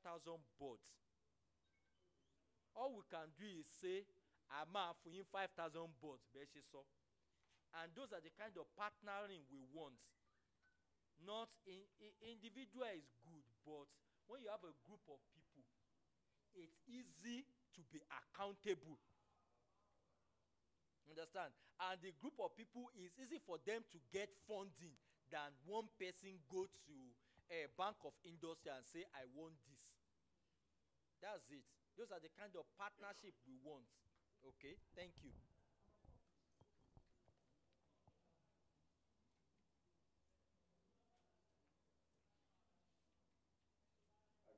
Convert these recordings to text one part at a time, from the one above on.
5,000 birds. All we can do is say, "Ama for him 5,000 birds." And those are the kind of partnering we want. Not individual is good, but when you have a group of people, it's easy to be accountable. Understand? And the group of people is easy for them to get funding than one person go to a bank of industry and say, "I want this." That's it. Those are the kind of partnership we want. Okay, thank you.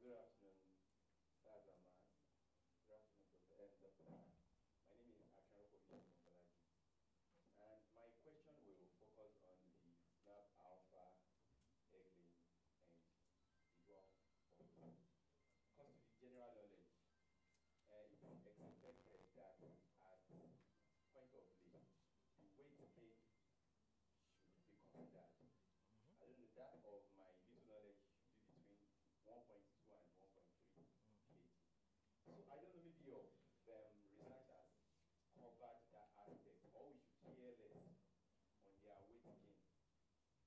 Good afternoon, Sir Zaman. Good afternoon, Dr. My name is Akinroko Balaji. And my question will focus on the SNAP alpha, egg laying, and visual purpose. Because to the general knowledge, it's expected that at point of lay, the weight gain should be considered. I don't know, that of my little knowledge should be between 1.2 and 1.3 kg. So I don't know, maybe your research has covered that aspect, or we should care less on their weight gain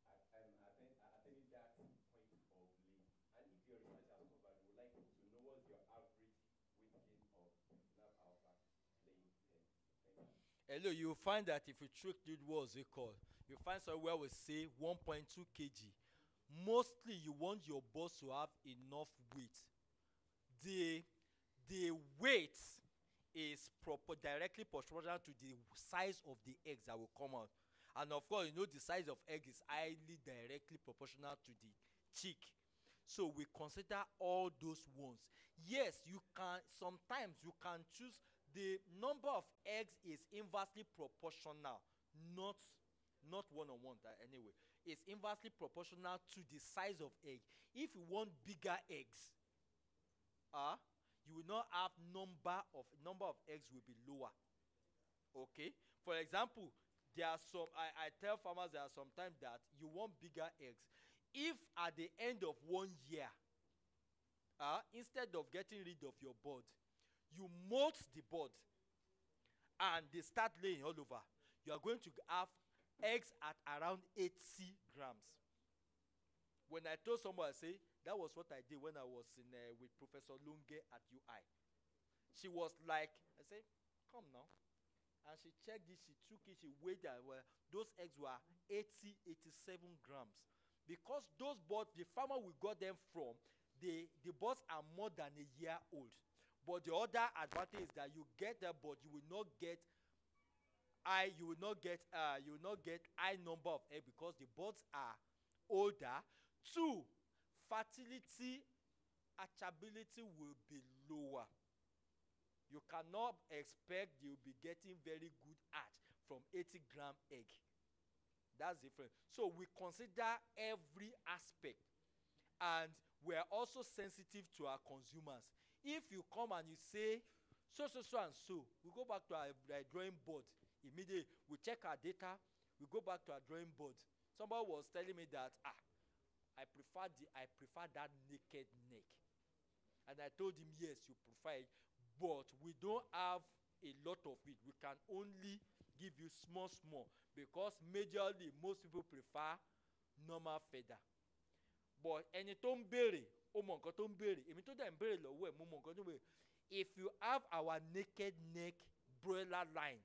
attaining that point of lay. And if your research has covered, we would like to know what's your average weight gain of snap alpha laying pen. Thank you. Hello, you find that if you check it, what's it called? You find somewhere we say 1.2 kg. Mostly you want your boss to have enough weight. The weight is directly proportional to the size of the eggs that will come out. And of course, you know the size of egg is highly directly proportional to the chick. So we consider all those ones. Yes, you can sometimes you can choose. The number of eggs is inversely proportional, not one on one anyway. It's inversely proportional to the size of egg. If you want bigger eggs, you will not have number of eggs will be lower. Okay, for example, there are some I tell farmers there are sometimes that you want bigger eggs. If at the end of 1 year, instead of getting rid of your bird, you molt the bird and they start laying all over, you are going to have eggs at around 80 grams. When I told someone, I say that was what I did when I was in with Professor Lunge at UI. She was like, I said, "Come now," and she checked it, she took it, she weighed that. Well, those eggs were 87 grams. Because those birds, the farmer we got them from, the birds are more than a year old. But the other advantage is that you get them, but you will not get high number of eggs because the birds are older. Two, fertility hatchability will be lower. You cannot expect you'll be getting very good hatch from 80-gram egg. That's different. So we consider every aspect, and we are also sensitive to our consumers. If you come and you say so and so, we go back to our drawing board immediately. We check our data. We go back to our drawing board. Somebody was telling me that I prefer that naked neck, and I told him yes, you prefer it, but we don't have a lot of it. We can only give you small because majorly most people prefer normal feather. But ẹni tó ń béèrè ó mọ nǹkan tó ń béèrè, èmi tó dẹ̀ ń béèrè lọ́wọ́ ẹ̀ mo mọ nǹkan tó ń béèrè. If you have our naked neck broiler line,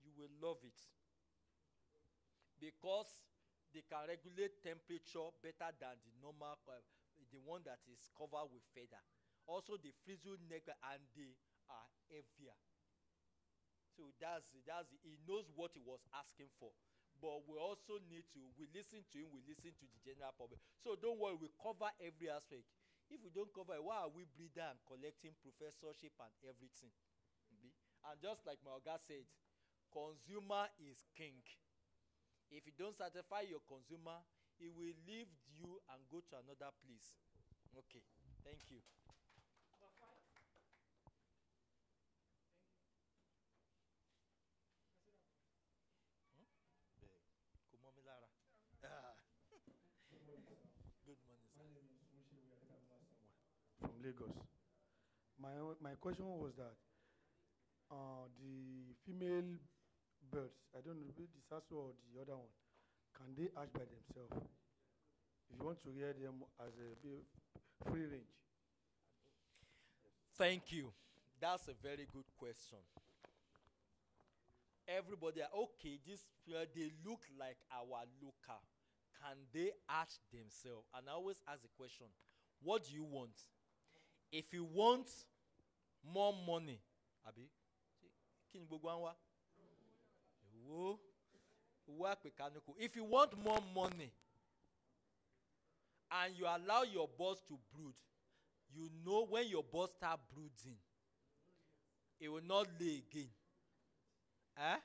you will love it because they can regulate temperature better than the normal the one that is covered with feather. Also the frizzle neck, and they are heavier. So that's he knows what he was asking for. But we also need to, we listen to him, we listen to the general public. So don't worry, we cover every aspect. If we don't cover it, why are we breeding and collecting professorship and everything? And just like my oga said, consumer is king. If you don't satisfy your consumer, he will leave you and go to another place. Okay, thank you. Kumomilara. Good morning, sir. Good morning, sir. My name is Mushe Wiyadeka Masa. From Lagos. My question was that the female birds, I don't know, the sasso or the other one, can they hatch by themselves? If you want to rear them as a free range. Thank you. That's a very good question. Everybody, okay, this they look like our local. Can they hatch themselves? And I always ask the question, what do you want? If you want more money, abi, kí ni gbogbo wa ń wá? Owó, owó àpèkánukò. If you want more money and you allow your boss to brood, you know when your boss start brooding, it will not lay again. Eh?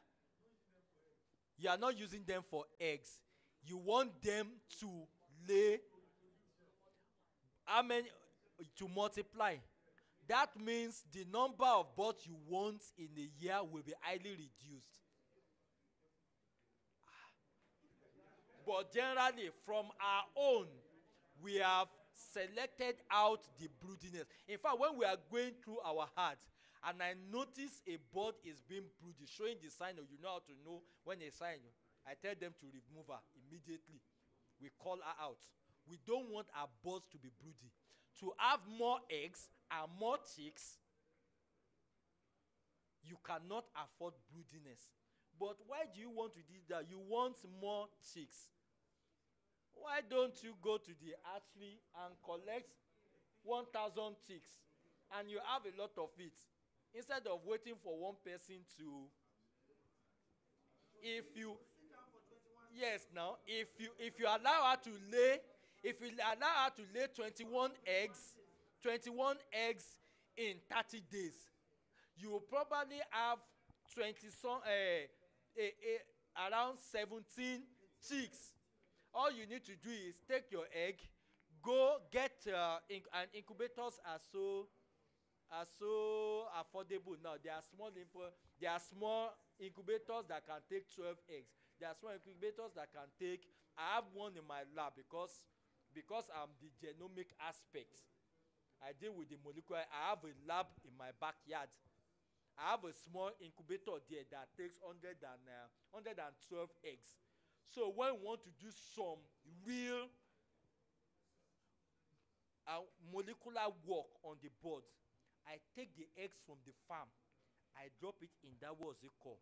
You are not using them for eggs. You want them to lay how many to multiply. That means the number of birds you want in a year will be highly reduced. But generally, from our own, we have selected out the broodiness. In fact, when we are going through our heart and I notice a bird is being broody, showing the sign, or you know how to know when a sign, I tell them to remove her immediately. We call her out. We don't want our birds to be broody. To have more eggs and more chicks, you cannot afford broodiness. But why do you want to do that? You want more chicks. Why don't you go to the hatchery and collect 1,000 chicks and you have a lot of it instead of waiting for one person to if you yes now if you allow her to lay if you allow her to lay 21 eggs in 30 days, you will probably have 20 some around 17 chicks. All you need to do is take your egg, go get and incubators are so affordable now. There are small incubators that can take 12 eggs. There are small incubators that can take. I have one in my lab because I'm the genomic aspect. I deal with the molecular. I have a lab in my backyard. I have a small incubator there that takes 112 eggs. So when we want to do some real molecular work on the birds, I take the eggs from the farm, I drop it in that what's it called,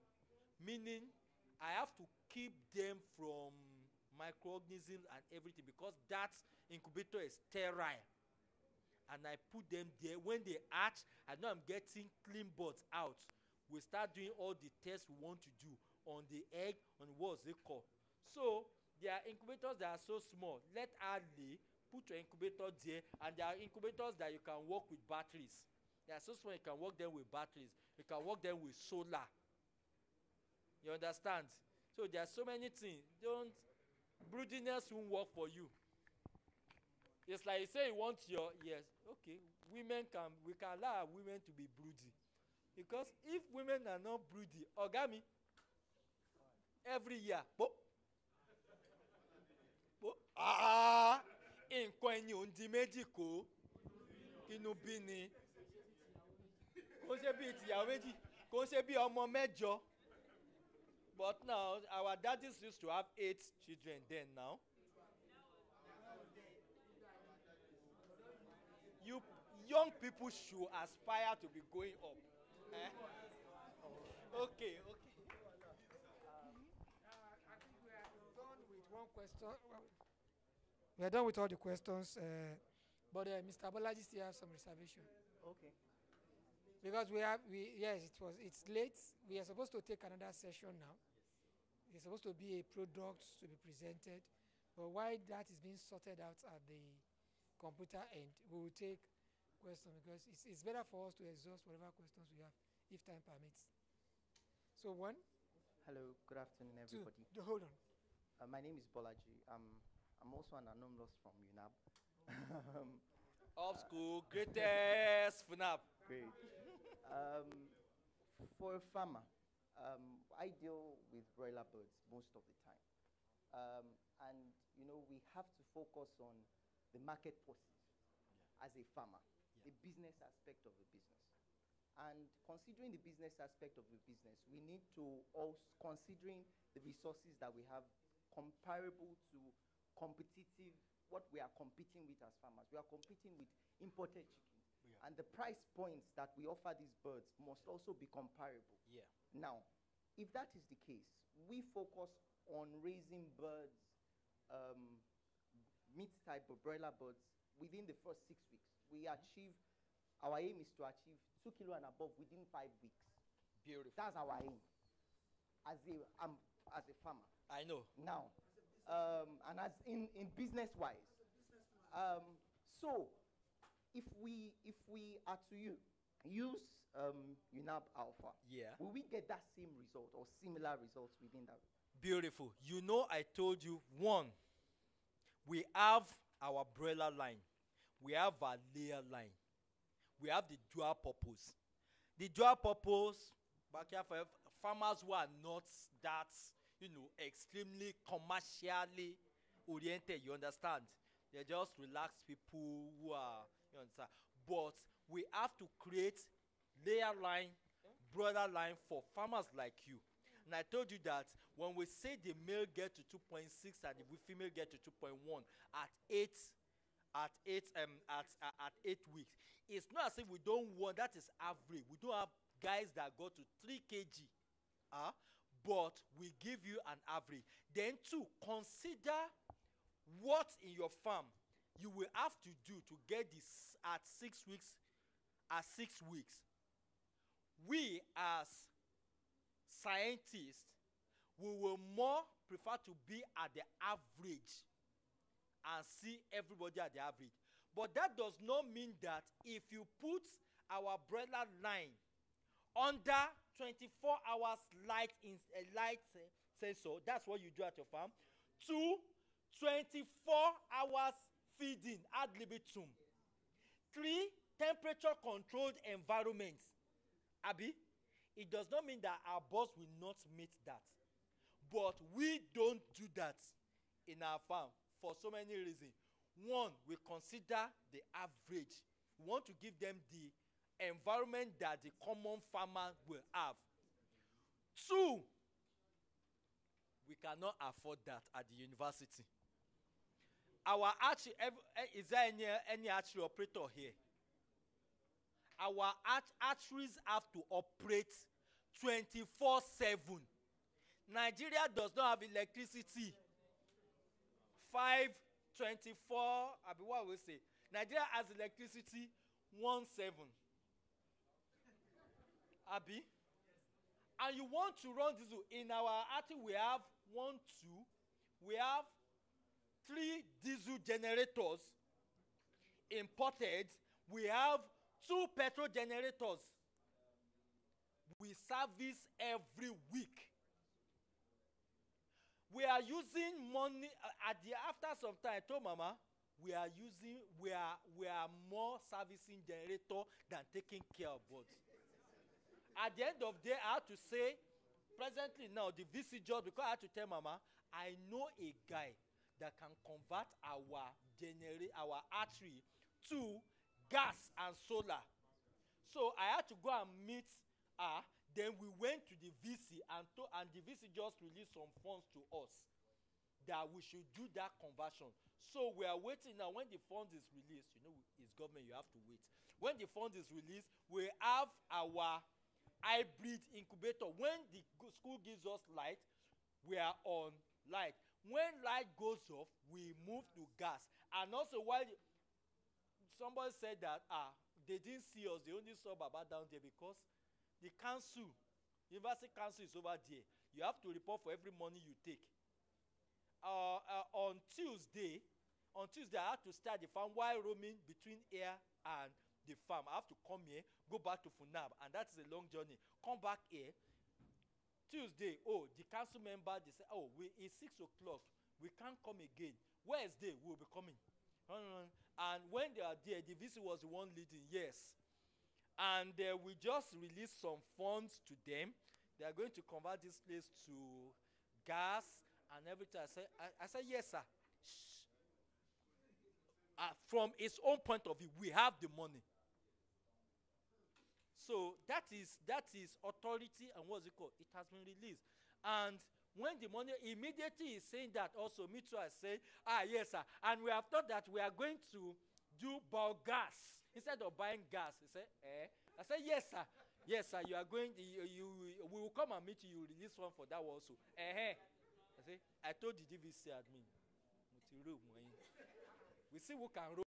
meaning I have to keep them from microorganisms and everything because that incubator is sterile. And I put them there. When they hatch, I know I'm getting clean birds out. We start doing all the tests we want to do on the egg, on what's it called. So there are incubators that are so small. Let her lay, put your incubator there, and there are incubators that you can work with batteries. They are so small you can work them with batteries. You can work them with solar. You understand? So there are so many things. Don't broodiness won't work for you. It's like you say you want your yes, okay. We can allow women to be broody. Because if women are not broody, orgami every year. Nǹkan ẹni ò ń di méjì kó inú bí ni. Kò ṣe bí ìtìyàwó méjì, kò ṣe bí ọmọ mẹ́jọ. But now, our daddies used to have 8 children then now. You young people should aspire to be going up. Eh? Okay. I think we are done with one question. Well, we are done with all the questions, but Mr. Bolaji still have some reservation. Okay. Because it's late. We are supposed to take another session now. It's supposed to be a product to be presented, but while that is being sorted out at the computer end, we will take questions because it's better for us to exhaust whatever questions we have if time permits. So one. Hello, good afternoon, everybody. Hold on. My name is Bolaji. I'm also an alumnus from UNAB. Up school, greatest FNAP. Great. For a farmer, I deal with broiler birds most of the time. And we have to focus on the market forces as a farmer. a business aspect of a business. And considering the business aspect of the business, we need to also considering the resources that we have comparable to competitive, what we are competing with as farmers. We are competing with imported chicken. Yeah. And the price points that we offer these birds must also be comparable. Yeah. Now, if that is the case, we focus on raising birds, meat type of broiler birds within the first 6 weeks. Our aim is to achieve 2 kilo and above within 5 weeks. Beautiful. That's our aim as a farmer. I know. Now, and as in business wise. So, if we are to use UNAB Alpha, Yeah. will we get that same result or similar results within that? Beautiful. You know, I told you, one, we have our broiler line, we have our layer line, we have the dual purpose. The dual purpose, back here for farmers who are not that, extremely commercially oriented, you understand? They're just relaxed people who are, you understand? But we have to create layer line, broiler line for farmers like you. And I told you that when we say the male get to 2.6 and the female get to 2.1 at 8 weeks, it's not as if we don't want, that is average. We don't have guys that go to 3 kg, but we give you an average. Then two, consider what in your farm you will have to do to get this at 6 weeks. At 6 weeks, we as scientists, we will more prefer to be at the average and see everybody at the average. But that does not mean that if you put our broiler line under 24 hours light sensor, that's what you do at your farm, to 24 hours feeding ad libitum. 3, temperature controlled environment. Abi, it does not mean that our boss will not meet that. But we don't do that in our farm for so many reasons. One, we consider the average. We want to give them the environment that the common farmer will have. 2, we cannot afford that at the university. Our archery, is there any archery operator here? Our archeries have to operate 24/7. Nigeria does not have electricity. 5/24, Abi, what will we say? Nigeria has electricity 1/7. Abi, and you want to run this in our archery? We have 1, 2. We have 3 diesel generators imported. We have 2 petrol generators. We service every week. We are using money after some time. I told Mama, we are more servicing generator than taking care of birds. At the end of the day, I have to say, presently now, the VC job, because I have to tell Mama, I know a guy that can convert our archery to gas and solar. So I had to go and meet her. Then we went to the VC and the VC just released some funds to us that we should do that conversion. So we are waiting now. When the fund is released, it's government, you have to wait. When the fund is released, we have our hybrid incubator. When the school gives us light, we are on light. When light goes off, we move to gas. And also, while somebody said that they didn't see us, they only saw Baba down there because the council, university council is over there. You have to report for every money you take. On Tuesday, I have to start the farm while roaming between here and the farm. I have to come here, go back to Funab, and that's a long journey. Come back here. Tuesday, the council member, they say, it's 6 o'clock. We can't come again. Wednesday, we'll be coming. And when they are there, the VC was the one leading, yes. And we just released some funds to them. They are going to convert this place to gas and everything. I said, yes, sir. Shh. From its own point of view, we have the money. So that is authority, and what's it called? It has been released. And when the money immediately is saying that, also me too, I say, yes sir, and we have thought that we are going to do biogas instead of buying gas. He said, I said, yes sir, yes sir, you are going, we will come and meet you, you release one for that one also. I say, I told the DVC admin, we see who can roll.